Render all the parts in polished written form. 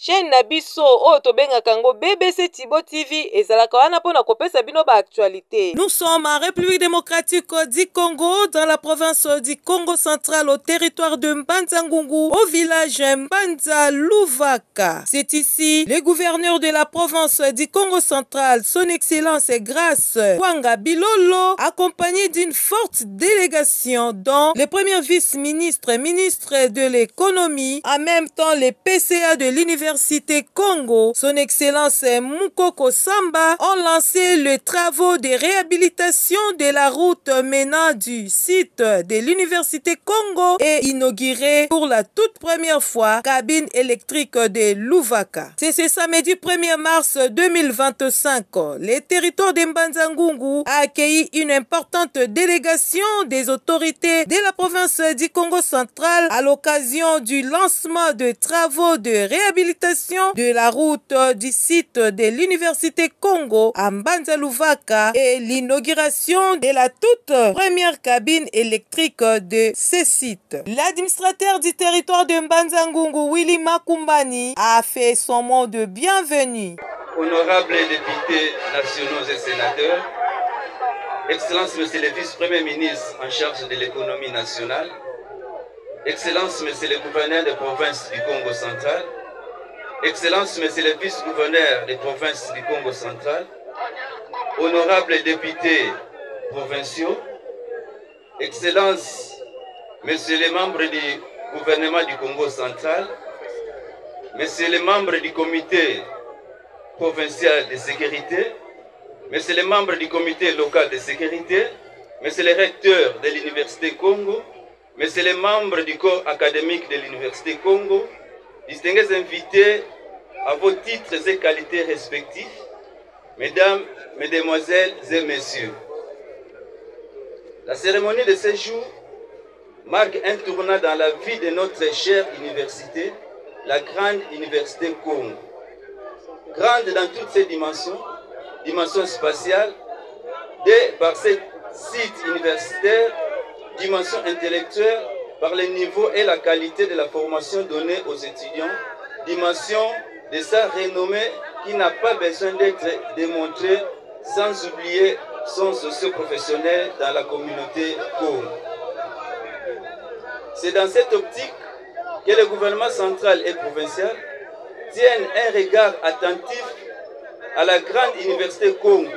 chaîne na biso oyo tobengaka yango BBC Tibo TV ezalaka wana mpona kopesa bino ba actualité. Nous sommes en République démocratique du Congo, dans la province du Congo central, au territoire de Mbanza-Ngungu, au village Mbanza-Luvaka. C'est ici le gouverneur de la province du Congo central, son excellence Grâce Kwanga Bilolo, accompagné d'une forte délégation dont le premier vice-ministre, ministre de l'économie, en même temps le PCA de l'université Congo, son excellence Mukoko Samba, ont lancé les travaux de réhabilitation de la route menant du site de l'université Congo et inauguré pour la toute première fois cabine électrique de Luvaka. C'est ce samedi 1er mars 2025. Le territoire de Mbanza-Ngungu a accueilli une importante délégation des autorités de la province du Congo central à l'occasion du lancement de travaux de réhabilitation de la route du site de l'université Congo à Mbanza-Luvaka et l'inauguration de la toute première cabine électrique de ce site. L'administrateur du territoire de Mbanza-Ngungu, Willy Makumbani, a fait son mot de bienvenue. Honorables députés nationaux et sénateurs, Excellence Monsieur le Vice-Premier ministre en charge de l'économie nationale, Excellence Monsieur le gouverneur de province du Congo central, Excellence Monsieur le vice-gouverneur des provinces du Congo central, honorables députés provinciaux, Excellence Monsieur les membres du gouvernement du Congo central, Monsieur les membres du comité provincial de sécurité, Monsieur les membres du comité local de sécurité, Monsieur le recteur de l'université Congo, Monsieur les membres du corps académique de l'université Congo, distingués invités à vos titres et qualités respectifs, mesdames, mesdemoiselles et messieurs. La cérémonie de ce jour marque un tournant dans la vie de notre chère université, la grande université Congo. Grande dans toutes ses dimensions, dimension spatiale, par ses sites universitaires, dimension intellectuelle, par le niveau et la qualité de la formation donnée aux étudiants, dimension de sa renommée qui n'a pas besoin d'être démontrée, sans oublier son socio-professionnel dans la communauté Congo. C'est dans cette optique que le gouvernement central et provincial tiennent un regard attentif à la grande université Congo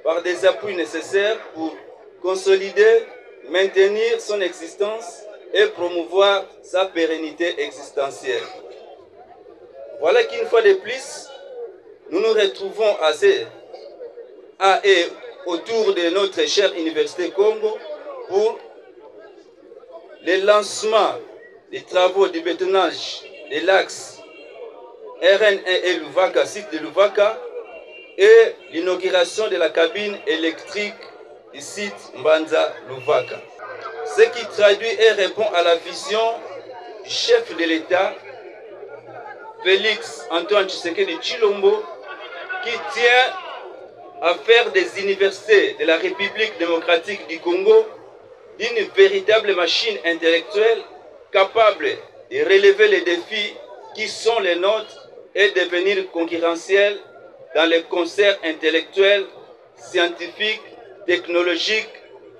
par des appuis nécessaires pour consolider, maintenir son existence et promouvoir sa pérennité existentielle. Voilà qu'une fois de plus, nous nous retrouvons autour de notre chère université Congo pour le lancement des travaux de bétonnage de l'axe RN1 et Luvaka, site de Luvaka, et l'inauguration de la cabine électrique du site Mbanza-Luvaka. Ce qui traduit et répond à la vision du chef de l'État, Félix Antoine Tshisekedi Tshilombo, qui tient à faire des universités de la République démocratique du Congo d'une véritable machine intellectuelle capable de relever les défis qui sont les nôtres et devenir concurrentiels dans les concerts intellectuels, scientifiques, technologiques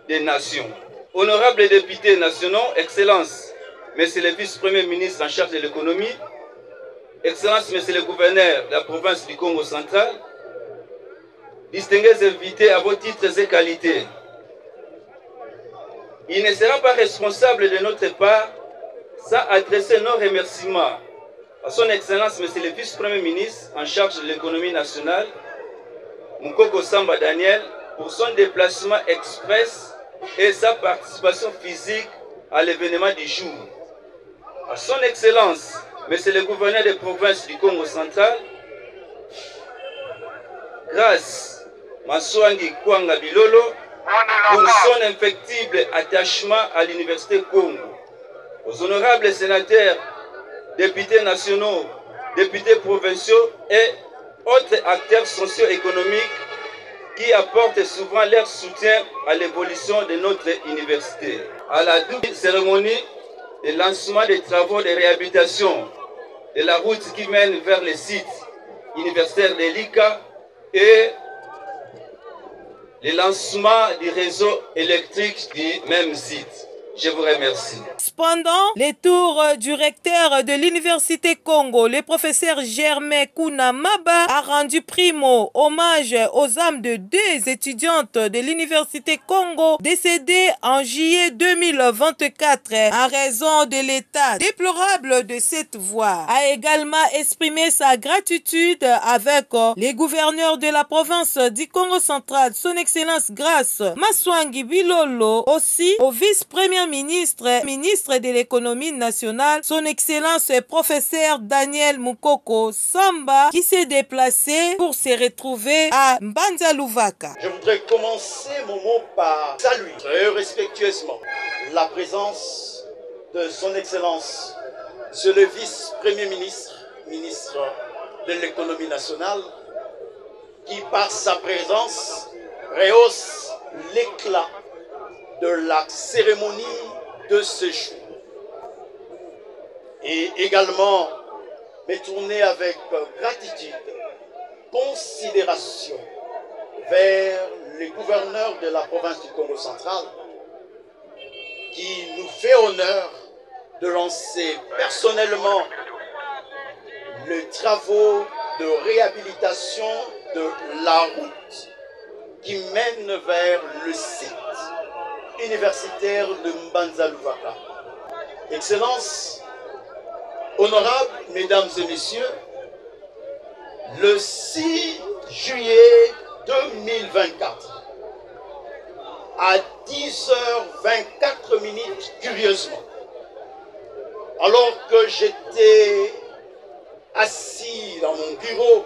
des nations. Honorables députés nationaux, Excellence, Monsieur le vice-premier ministre en charge de l'économie, Excellence, Monsieur le gouverneur de la province du Congo central, distingués invités à vos titres et qualités, il ne sera pas responsable de notre part sans adresser nos remerciements à son Excellence, Monsieur le vice-premier ministre en charge de l'économie nationale, Mukoko Samba Daniel, pour son déplacement express et sa participation physique à l'événement du jour. À son Excellence, Monsieur le gouverneur des provinces du Congo central, Grâce Maswangi Kwanga Bilolo, pour son infectible attachement à l'université Congo. Aux honorables sénateurs, députés nationaux, députés provinciaux et autres acteurs socio-économiques qui apportent souvent leur soutien à l'évolution de notre université. À la double cérémonie de lancement des travaux de réhabilitation de la route qui mène vers le site universitaire de l'ICA et le lancement du réseau électrique du même site. Je vous remercie. Cependant, les tours du recteur de l'Université Congo, le professeur Germain Kounamaba, a rendu primo hommage aux âmes de deux étudiantes de l'Université Congo décédées en juillet 2024 en raison de l'état déplorable de cette voie. A également exprimé sa gratitude avec les gouverneurs de la province du Congo central, son Excellence Grace Maswangi Bilolo, aussi au vice-premier ministre de l'économie nationale, son Excellence professeur Daniel Mukoko Samba, qui s'est déplacé pour se retrouver à Mbanza Luvaka. Je voudrais commencer mon mot par saluer très respectueusement la présence de son Excellence, Monsieur le vice-premier ministre, ministre de l'économie nationale, qui par sa présence rehausse l'éclat de la cérémonie de ce jour. Et également me tourner avec gratitude, considération vers les gouverneurs de la province du Congo central qui nous fait honneur de lancer personnellement les travaux de réhabilitation de la route qui mène vers le site universitaire de Mbanza Luvaka. Excellences, honorables mesdames et messieurs, le 6 juillet 2024, à 10h24, curieusement, alors que j'étais assis dans mon bureau,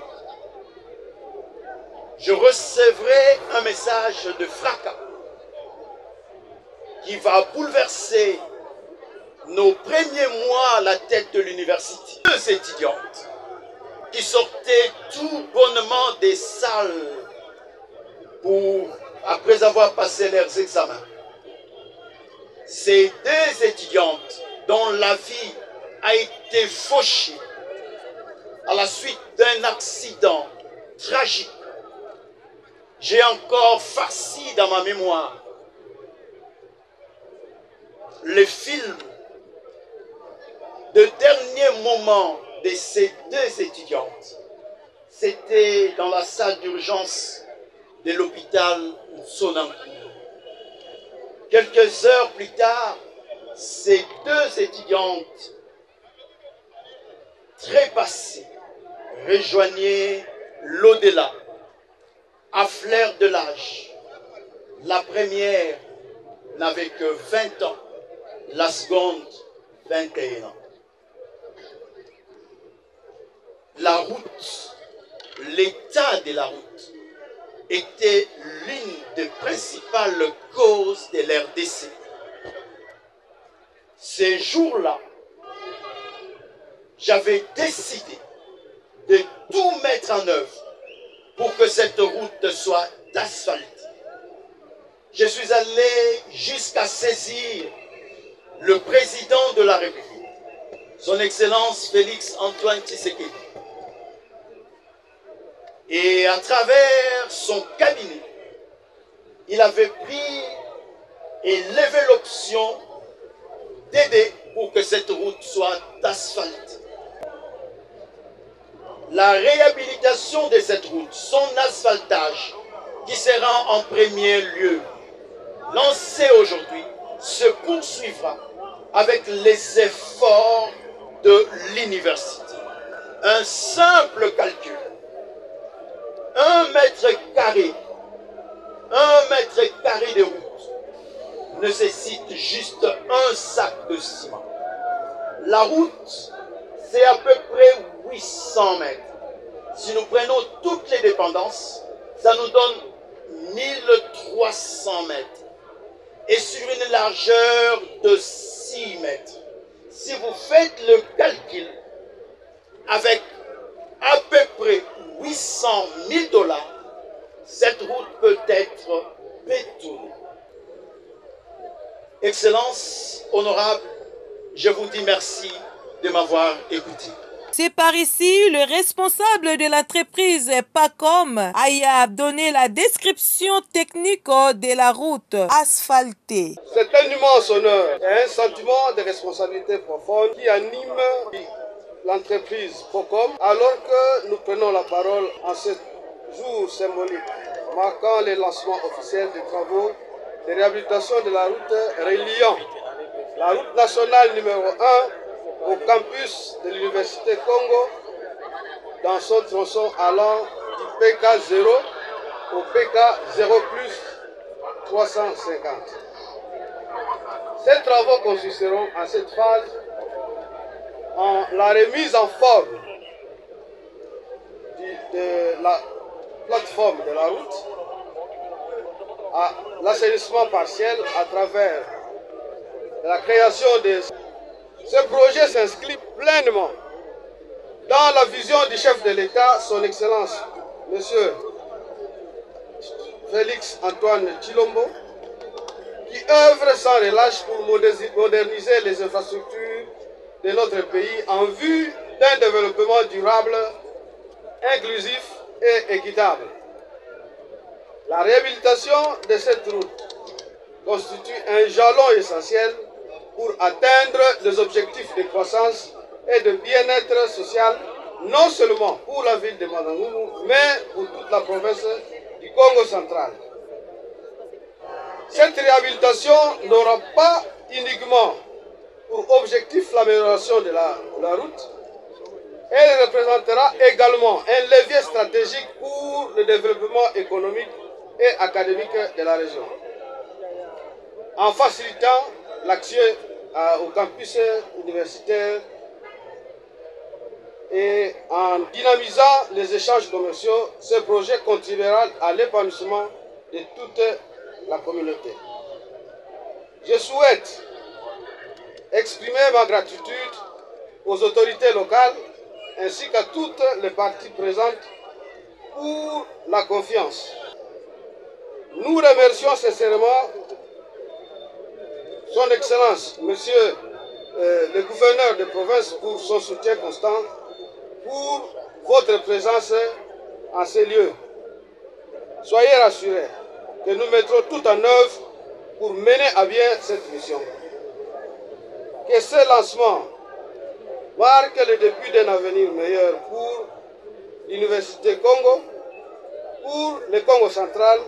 je recevrai un message de fracas qui va bouleverser nos premiers mois à la tête de l'université. Deux étudiantes qui sortaient tout bonnement des salles après avoir passé leurs examens. Ces deux étudiantes dont la vie a été fauchée à la suite d'un accident tragique. J'ai encore farci dans ma mémoire le film de dernier moment de ces deux étudiantes. C'était dans la salle d'urgence de l'hôpital Sonankou. Quelques heures plus tard, ces deux étudiantes trépassées rejoignaient l'au-delà à flair de l'âge. La première n'avait que 20 ans, la seconde 21 ans. La route, l'état de la route était l'une des principales causes de leur décès. Ces jours-là, j'avais décidé de tout mettre en œuvre pour que cette route soit asphaltée. Je suis allé jusqu'à saisir le président de la République, son Excellence Félix Antoine Tshisekedi. Et à travers son cabinet, il avait pris et levé l'option d'aider pour que cette route soit asphaltée. La réhabilitation de cette route, son asphaltage, qui sera en premier lieu lancé aujourd'hui, se poursuivra avec les efforts de l'université. Un simple calcul. 1 mètre carré de route nécessite juste un sac de ciment. La route, c'est à peu près 800 mètres. Si nous prenons toutes les dépendances, ça nous donne 1300 mètres. Et sur une largeur de 6 mètres. Si vous faites le calcul, avec à peu près 800 000 $, cette route peut être bétonnée. Excellences, honorables, je vous dis merci de m'avoir écouté. C'est par ici, le responsable de l'entreprise PACOM a donné la description technique de la route asphaltée. C'est un immense honneur et un sentiment de responsabilité profonde qui anime l'entreprise PACOM alors que nous prenons la parole en ce jour symbolique marquant le lancement officiel des travaux de réhabilitation de la route reliant la route nationale numéro 1 au campus de l'Université Congo dans son tronçon allant du PK0 au PK0+, 350. Ces travaux consisteront en cette phase en la remise en forme de la plateforme de la route, à l'assainissement partiel à travers la création de... Ce projet s'inscrit pleinement dans la vision du chef de l'État, son Excellence, M. Félix Antoine Tshilombo, qui œuvre sans relâche pour moderniser les infrastructures de notre pays en vue d'un développement durable, inclusif et équitable. La réhabilitation de cette route constitue un jalon essentiel pour atteindre les objectifs de croissance et de bien-être social, non seulement pour la ville de Mandangoumou, mais pour toute la province du Congo central. Cette réhabilitation n'aura pas uniquement pour objectif l'amélioration de la route, elle représentera également un levier stratégique pour le développement économique et académique de la région, en facilitant l'accès au campus universitaire et en dynamisant les échanges commerciaux. Ce projet contribuera à l'épanouissement de toute la communauté. Je souhaite exprimer ma gratitude aux autorités locales ainsi qu'à toutes les parties présentes pour la confiance. Nous remercions sincèrement Son Excellence, Monsieur le gouverneur de province, pour son soutien constant, pour votre présence en ces lieux. Soyez rassurés que nous mettrons tout en œuvre pour mener à bien cette mission. Que ce lancement marque le début d'un avenir meilleur pour l'Université Congo, pour le Congo central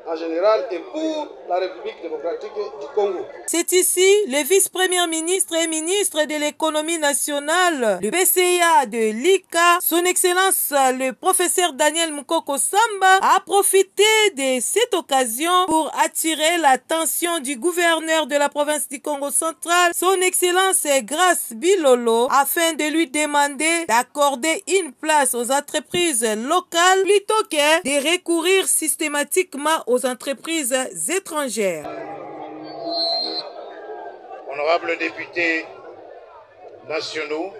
en général et pour la République démocratique du Congo. C'est ici le vice-premier ministre et ministre de l'économie nationale, le PCA de l'ICA, son Excellence le professeur Daniel Mukoko Samba, a profité de cette occasion pour attirer l'attention du gouverneur de la province du Congo central, son Excellence Grace Bilolo, afin de lui demander d'accorder une place aux entreprises locales plutôt que de recourir systématiquement aux entreprises étrangères. Honorables députés nationaux,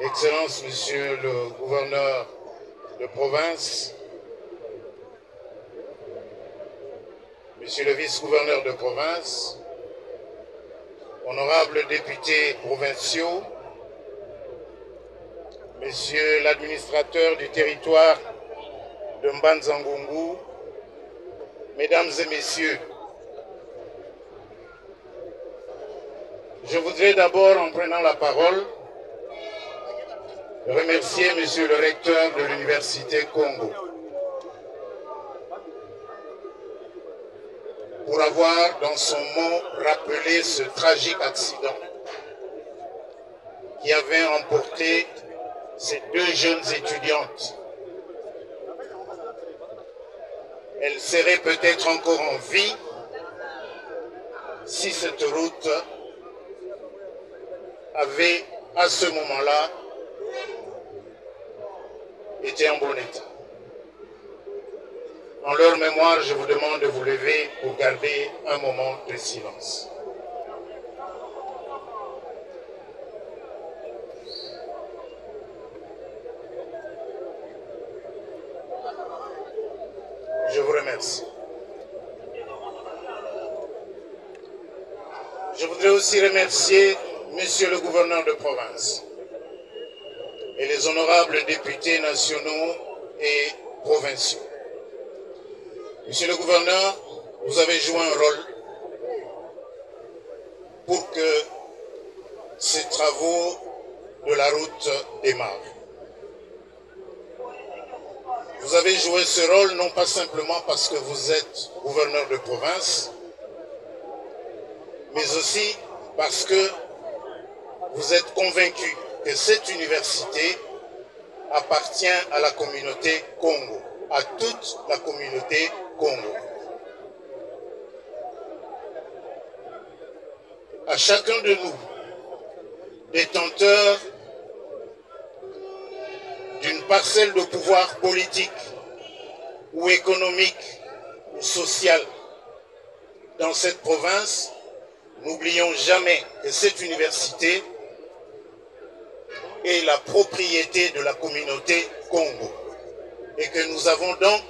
Excellences, Monsieur le gouverneur de province, Monsieur le vice-gouverneur de province, honorables députés provinciaux, Monsieur l'administrateur du territoire de Mbanza-Ngungu, Mesdames et Messieurs, je voudrais d'abord, en prenant la parole, remercier Monsieur le recteur de l'Université Congo pour avoir, dans son mot, rappelé ce tragique accident qui avait emporté ces deux jeunes étudiantes. Elles seraient peut-être encore en vie si cette route avait, à ce moment-là, été en bon état. En leur mémoire, je vous demande de vous lever pour garder un moment de silence. Je vous remercie. Je voudrais voudrais aussi remercier Monsieur le gouverneur de province et les honorables députés nationaux et provinciaux. Monsieur le gouverneur, vous avez joué un rôle pour que ces travaux de la route démarrent. Vous avez joué ce rôle non pas simplement parce que vous êtes gouverneur de province, mais aussi parce que vous êtes convaincu que cette université appartient à la communauté Congo, à toute la communauté Congo. À chacun de nous, détenteurs d'une parcelle de pouvoir politique ou économique ou social dans cette province, n'oublions jamais que cette université est la propriété de la communauté Congo et que nous avons donc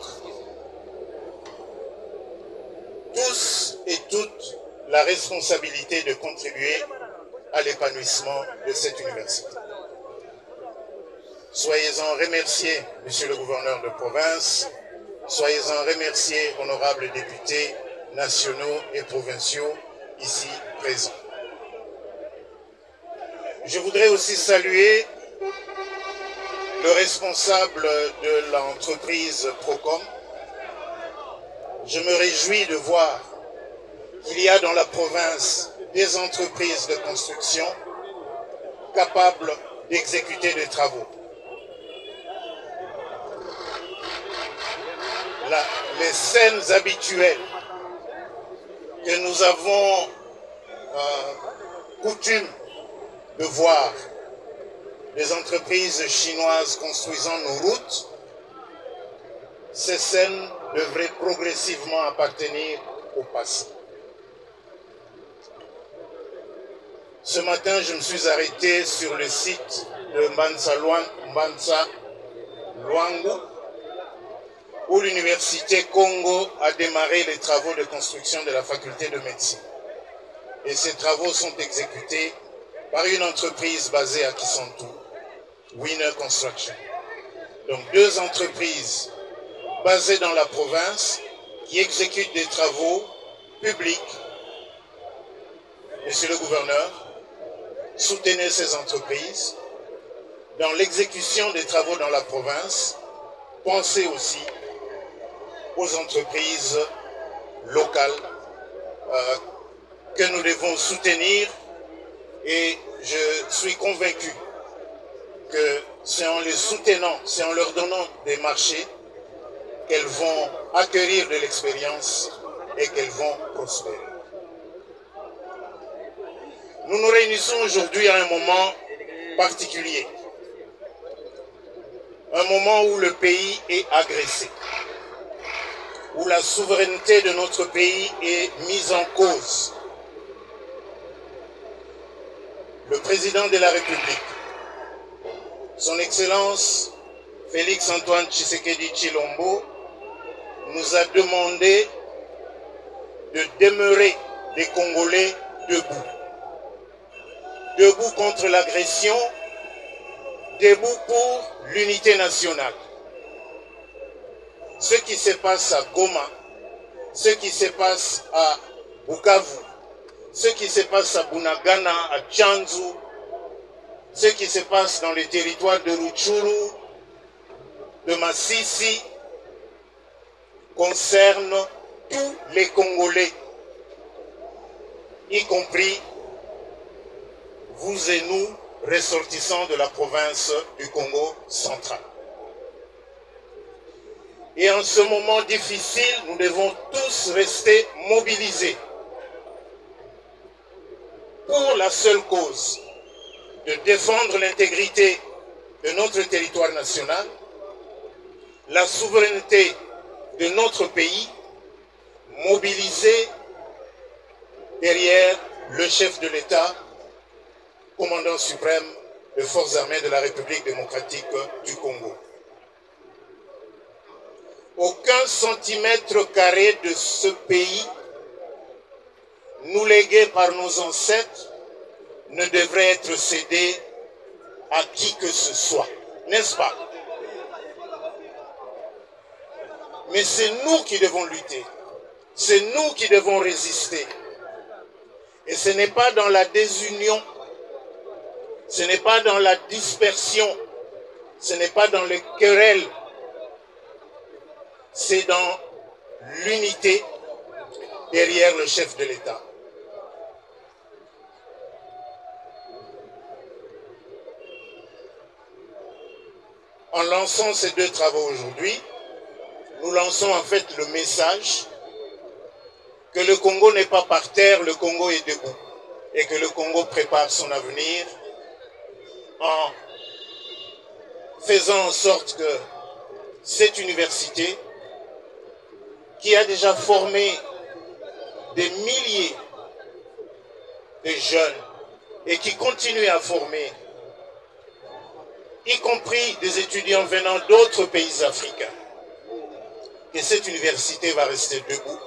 tous et toutes la responsabilité de contribuer à l'épanouissement de cette université. Soyez-en remerciés, Monsieur le gouverneur de province, soyez-en remerciés, honorables députés nationaux et provinciaux ici présents. Je voudrais aussi saluer le responsable de l'entreprise Procom. Je me réjouis de voir qu'il y a dans la province des entreprises de construction capables d'exécuter des travaux. Les scènes habituelles que nous avons coutume de voir des entreprises chinoises construisant nos routes, ces scènes devraient progressivement appartenir au passé. Ce matin, je me suis arrêté sur le site de Mbanza Luango, où l'université Congo a démarré les travaux de construction de la faculté de médecine. Et ces travaux sont exécutés par une entreprise basée à Kisantu, Winner Construction. Donc deux entreprises basées dans la province qui exécutent des travaux publics. Monsieur le gouverneur, soutenez ces entreprises. Dans l'exécution des travaux dans la province, pensez aussi aux entreprises locales que nous devons soutenir, et je suis convaincu que c'est en les soutenant, c'est en leur donnant des marchés qu'elles vont acquérir de l'expérience et qu'elles vont prospérer. Nous nous réunissons aujourd'hui à un moment particulier, un moment où le pays est agressé, où la souveraineté de notre pays est mise en cause. Le président de la République, son Excellence Félix Antoine Tshisekedi Tshilombo, nous a demandé de demeurer des Congolais debout. Debout contre l'agression, debout pour l'unité nationale. Ce qui se passe à Goma, ce qui se passe à Bukavu, ce qui se passe à Bunagana, à Tchanzu, ce qui se passe dans les territoires de Rutshuru, de Massissi, concerne tous les Congolais, y compris vous et nous, ressortissants de la province du Congo central. Et en ce moment difficile, nous devons tous rester mobilisés pour la seule cause de défendre l'intégrité de notre territoire national, la souveraineté de notre pays, mobilisés derrière le chef de l'État, commandant suprême des forces armées de la République démocratique du Congo. Aucun centimètre carré de ce pays nous légués par nos ancêtres, ne devrait être cédé à qui que ce soit, n'est-ce pas? Mais c'est nous qui devons lutter, c'est nous qui devons résister. Et ce n'est pas dans la désunion, ce n'est pas dans la dispersion, ce n'est pas dans les querelles, c'est dans l'unité derrière le chef de l'État. En lançant ces deux travaux aujourd'hui, nous lançons en fait le message que le Congo n'est pas par terre, le Congo est debout. Et que le Congo prépare son avenir en faisant en sorte que cette université, qui a déjà formé des milliers de jeunes et qui continue à former, y compris des étudiants venant d'autres pays africains, que cette université va rester debout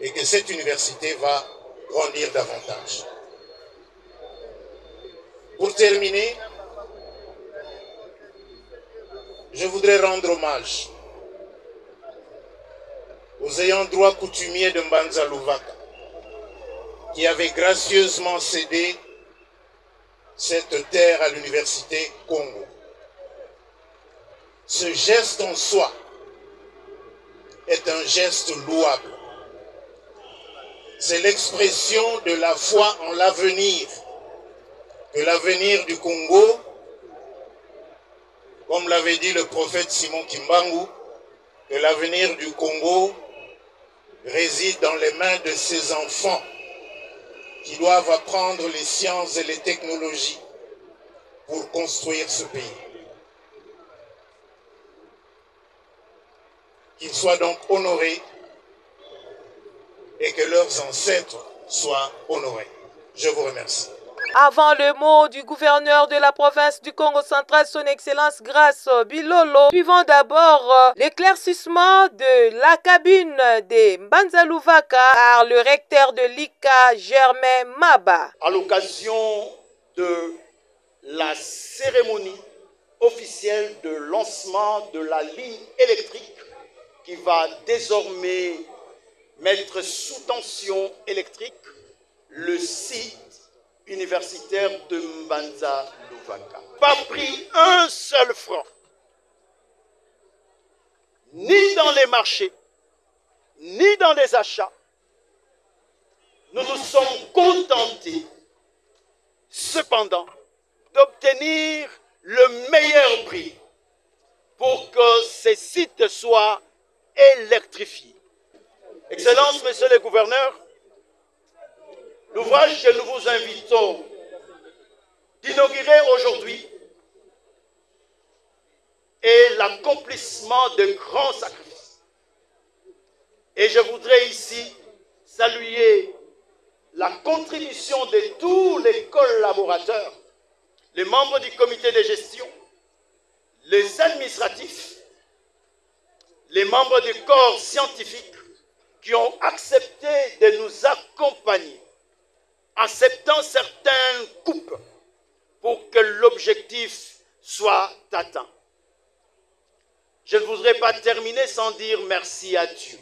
et que cette université va grandir davantage. Pour terminer, je voudrais rendre hommage aux ayants droit coutumiers de Mbanza Luvaka, qui avaient gracieusement cédé cette terre à l'université Congo. Ce geste en soi est un geste louable. C'est l'expression de la foi en l'avenir, que l'avenir du Congo, comme l'avait dit le prophète Simon Kimbangu, que l'avenir du Congo réside dans les mains de ses enfants qui doivent apprendre les sciences et les technologies pour construire ce pays. Qu'ils soient donc honorés et que leurs ancêtres soient honorés. Je vous remercie. Avant le mot du gouverneur de la province du Congo central, son Excellence Grace Bilolo, suivons d'abord l'éclaircissement de la cabine de Mbanza Luvaka par le recteur de l'ICA, Germain Maba. À l'occasion de la cérémonie officielle de lancement de la ligne électrique qui va désormais mettre sous tension électrique le site universitaire de Mbanza Luvaka. Pas pris un seul franc, ni dans les marchés, ni dans les achats. Nous nous sommes contentés, cependant, d'obtenir le meilleur prix pour que ces sites soient électrifiés. Excellences, Messieurs les gouverneurs, l'ouvrage que nous vous invitons d'inaugurer aujourd'hui est l'accomplissement de grands sacrifices. Et je voudrais ici saluer la contribution de tous les collaborateurs, les membres du comité de gestion, les administratifs, les membres du corps scientifique qui ont accepté de nous accompagner, acceptant certaines coupes pour que l'objectif soit atteint. Je ne voudrais pas terminer sans dire merci à Dieu.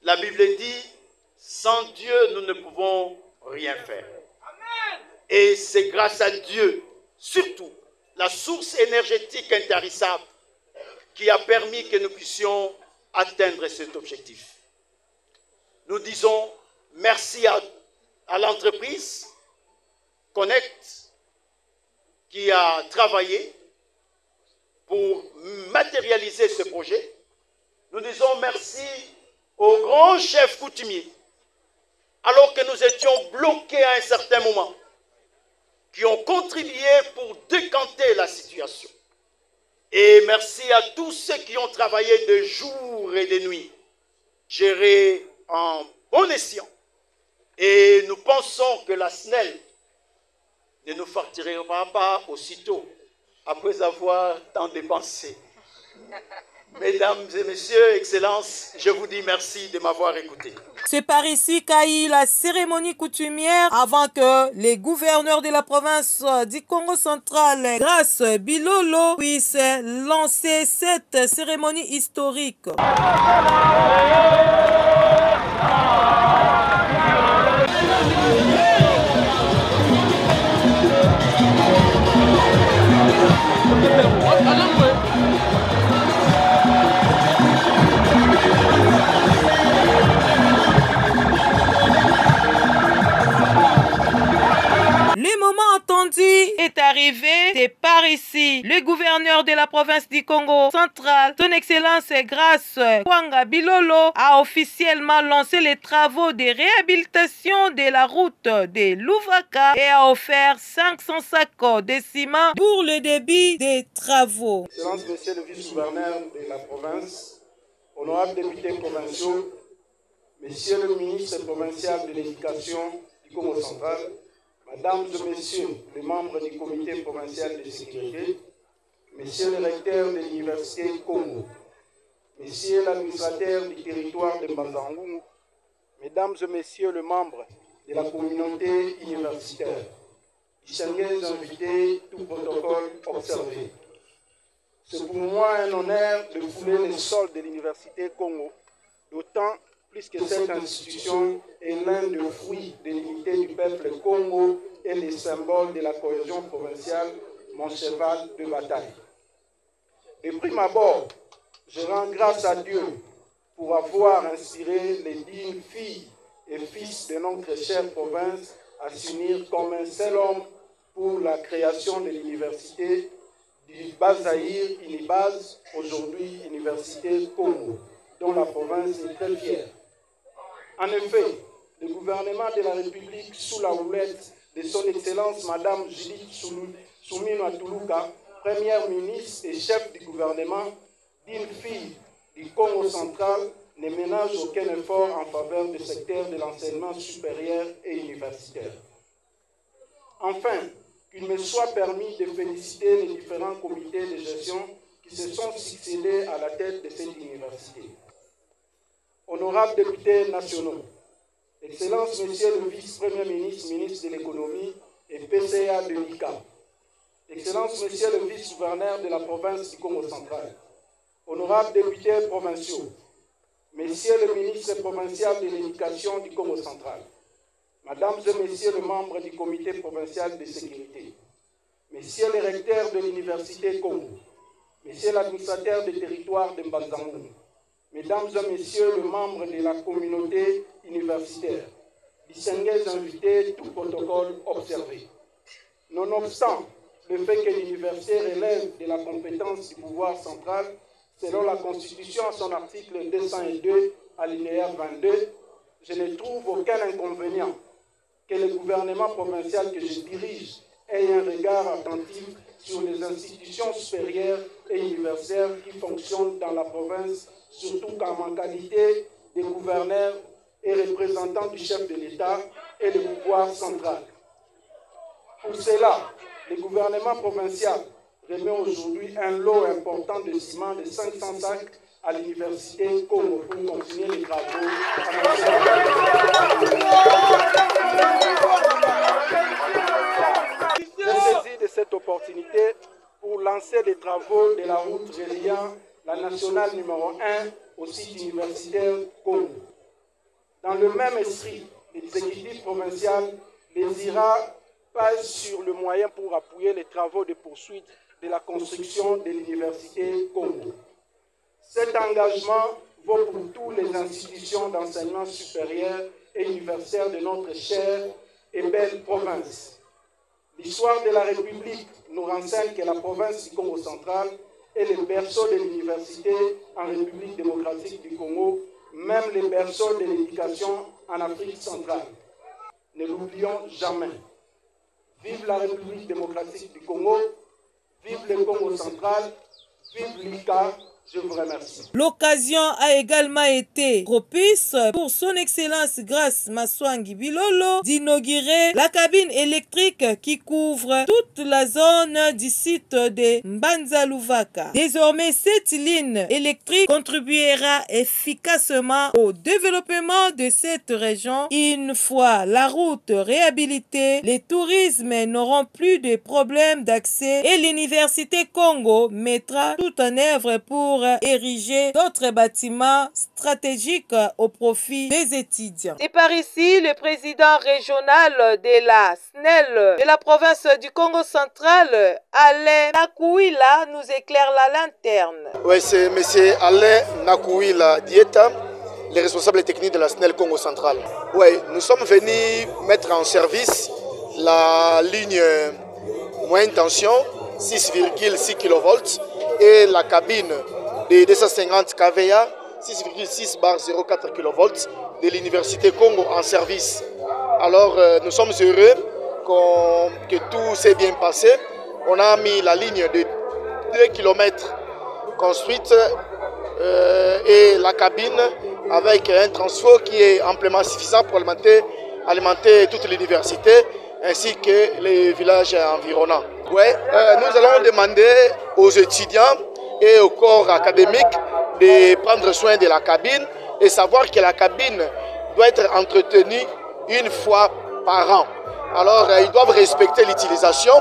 La Bible dit, sans Dieu, nous ne pouvons rien faire. Et c'est grâce à Dieu, surtout, la source énergétique intarissable, qui a permis que nous puissions atteindre cet objectif. Nous disons merci à l'entreprise Connect qui a travaillé pour matérialiser ce projet. Nous disons merci au grand chef coutumier, alors que nous étions bloqués à un certain moment, qui ont contribué pour décanter la situation. Et merci à tous ceux qui ont travaillé de jour et de nuit, gérés en bon escient. Et nous pensons que la SNEL ne nous partira pas aussitôt, après avoir tant dépensé. Mesdames et messieurs, Excellences, je vous dis merci de m'avoir écouté. C'est par ici qu'a eu la cérémonie coutumière avant que les gouverneurs de la province du Congo central, Grâce Bilolo, puissent lancer cette cérémonie historique. Le moment attendu est arrivé. C'est par ici. Le gouverneur de la province du Congo central, son Excellence Grâce Kwanga Bilolo, a officiellement lancé les travaux de réhabilitation de la route de Louvaka et a offert 500 sacs de ciment pour le début des travaux. Excellence, Monsieur le vice-gouverneur de la province, honorables députés provinciaux, Monsieur le ministre provincial de l'Éducation du Congo central, Mesdames et Messieurs les membres du comité provincial de sécurité, Messieurs les recteurs de l'Université Congo, Messieurs l'administrateur du territoire de Mbazangou, Mesdames et Messieurs les membres de la communauté universitaire, distingués invités, tout protocole observé. C'est pour moi un honneur de fouler le sol de l'Université Congo, d'autant plus que cette institution est l'un des fruits de l'unité du peuple Congo et les symboles de la cohésion provinciale, mon cheval de bataille. De prime abord, je rends grâce à Dieu pour avoir inspiré les dignes filles et fils de notre chère province à s'unir comme un seul homme pour la création de l'université du Bas-Zaïre, Unibaz, aujourd'hui Université Congo, dont la province est très fière. En effet, le gouvernement de la République, sous la houlette de son Excellence Madame Judith Suminwa Tuluka, Première ministre et chef du gouvernement, d'une fille du Congo central, ne ménage aucun effort en faveur du secteur de l'enseignement supérieur et universitaire. Enfin, qu'il me soit permis de féliciter les différents comités de gestion qui se sont succédés à la tête de cette université. Honorables députés nationaux, Excellences, Monsieur le vice-premier ministre, ministre de l'économie et PCA de l'ICA, Excellences, Monsieur le vice-gouverneur de la province du Congo central, honorables députés provinciaux, Messieurs le ministre provincial de l'éducation du Congo central, Mesdames et Messieurs les membres du comité provincial de sécurité, Messieurs les recteurs de l'Université Congo, Messieurs l'administrateur des territoires de Mbazangou, Mesdames et Messieurs les membres de la communauté universitaire, distingués invités, tout protocole observé. Nonobstant le fait que l'université relève de la compétence du pouvoir central, selon la Constitution à son article 202, alinéa 22, je ne trouve aucun inconvénient que le gouvernement provincial que je dirige ait un regard attentif sur les institutions supérieures et universitaires qui fonctionnent dans la province, surtout qu'en ma qualité de gouverneur et représentant du chef de l'État et du pouvoir central. Pour cela, le gouvernement provincial remet aujourd'hui un lot important de ciment de 500 sacs à l'Université Congo pour continuer les travaux. Je saisis de cette opportunité pour lancer les travaux de la route reliant la nationale numéro 1 au site universitaire Congo. Dans le même esprit, l'exécutif provincial désira pas sur le moyen pour appuyer les travaux de poursuite de la construction de l'Université Congo. Cet engagement vaut pour toutes les institutions d'enseignement supérieur et universitaire de notre chère et belle province. L'histoire de la République nous renseigne que la province du Congo central est le berceau de l'université en République démocratique du Congo, même le berceau de l'éducation en Afrique centrale. Ne l'oublions jamais. Vive la République démocratique du Congo, vive le Congo central, vive l'ICA, Je vous remercie. L'occasion a également été propice pour son Excellence Grace Maswangi Bilolo d'inaugurer la cabine électrique qui couvre toute la zone du site de Mbanza Luvaka. Désormais, cette ligne électrique contribuera efficacement au développement de cette région. Une fois la route réhabilitée, les tourismes n'auront plus de problèmes d'accès et l'Université Congo mettra tout en œuvre pour ériger d'autres bâtiments stratégiques au profit des étudiants. Et par ici, le président régional de la SNEL de la province du Congo central, Alain Nakouila, nous éclaire la lanterne. Oui, c'est M. Alain Nakouila Dieta, le responsable technique de la SNEL Congo central. Oui, nous sommes venus mettre en service la ligne moyenne tension 6,6 kV et la cabine de 250 kVA 6,6/04 kV de l'Université Congo en service. Alors nous sommes heureux que tout s'est bien passé. On a mis la ligne de 2 km construite et la cabine avec un transfert qui est amplement suffisant pour alimenter toute l'université ainsi que les villages environnants. Ouais, nous allons demander aux étudiants et au corps académique de prendre soin de la cabine et savoir que la cabine doit être entretenue une fois par an. Alors, ils doivent respecter l'utilisation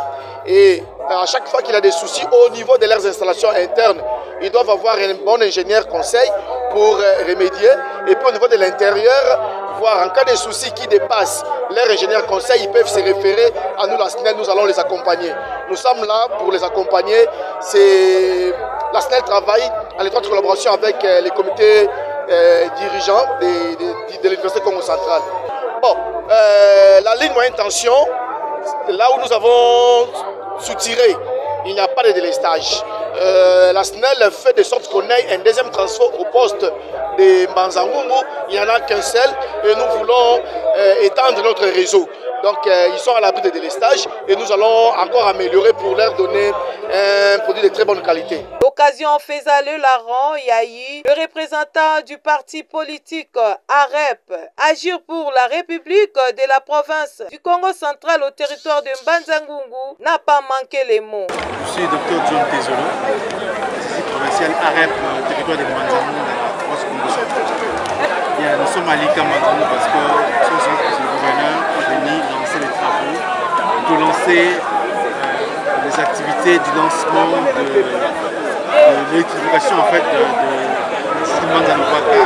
et à chaque fois qu'il y a des soucis au niveau de leurs installations internes, ils doivent avoir un bon ingénieur conseil pour remédier. Et puis au niveau de l'intérieur, voir en cas de soucis qui dépassent leur ingénieur conseil, ils peuvent se référer à nous, la SNEL, nous allons les accompagner. Nous sommes là pour les accompagner. La SNEL travaille en étroite collaboration avec les comités dirigeants de l'Université Congo centrale. Bon, la ligne moyenne tension, là où nous avons soutiré, il n'y a pas de délestage. La SNEL fait de sorte qu'on ait un deuxième transfert au poste de Mbanzangungu. Il n'y en a qu'un seul et nous voulons étendre notre réseau. Donc ils sont à l'abri de délestage et nous allons encore améliorer pour leur donner un produit de très bonne qualité. L'occasion faisant le larron, Yahi, le représentant du parti politique AREP, Agir pour la République de la province du Congo central au territoire de Mbanzangungu, n'a pas manqué les mots. Je suis Dr John Tezolo, provincial AREP au territoire de Mbanzangungu dans la province du Congo central. Nous sommes à Lika Mbanzangungu parce que le gouverneur est venu lancer les travaux pour lancer les activités du lancement de l'électrification en fait de Mbanzangungu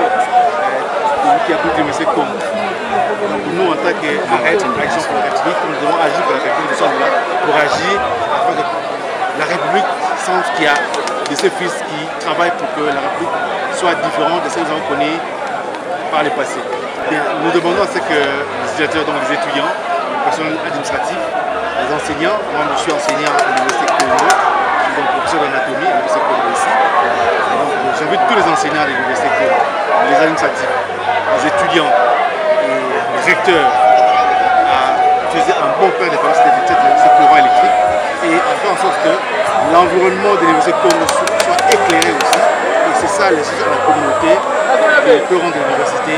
qui abrite le M. Congo. Nous, en tant qu'AREP, Action pour la République, nous devons agir pour la République. Nous sommes là pour agir afin que la République sente qu'il y a de ses fils qui travaillent pour que la République soit différente de ce que nous avons connu par le passé. Bien, nous demandons à ce que les utilisateurs, donc les étudiants, le personnel administratif, les enseignants, moi je suis enseignant à l'Université Congo, je suis donc professeur d'anatomie à l'Université Congo ici. J'invite tous les enseignants de l'Université Congo, les administratifs, les étudiants et les recteurs à utiliser un bon plan de ce courant électrique et à faire en sorte que l'environnement de l'Université Congo soit éclairé aussi. Et c'est ça l'essence de la communauté qui peut rendre l'université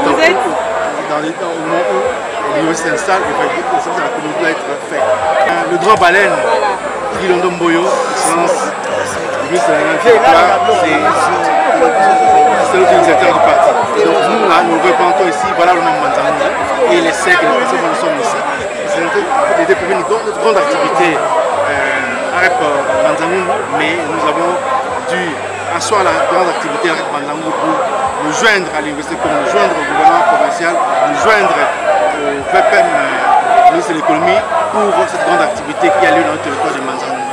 dans le moment où l'université s'installe et l'essence de la communauté doit être faite. Le grand baleine, Guilondo Mboyo, excellence, le ministre de c'est l'utilisateur du parti. Et donc nous là, nous représentons ici, voilà le nom Mbanzangungu et les 5 et les personnes qui sont ici. C'est notre grande activité AREP Mbanzangungu, mais nous avons dû asseoir la grande activité AREP Mbanzangungu pour nous joindre à l'université, pour nous joindre au gouvernement provincial, nous joindre au VPM, ministre de l'économie, pour cette grande activité qui a lieu dans le territoire de Mbanzangungu.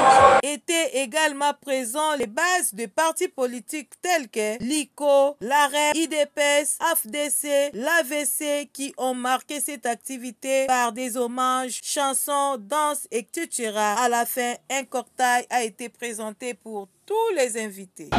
Étaient également présents les bases de partis politiques tels que l'ICO, l'AREP, IDPS, AFDC, l'AVC qui ont marqué cette activité par des hommages, chansons, danses, etc. À la fin, un cocktail a été présenté pour tous les invités.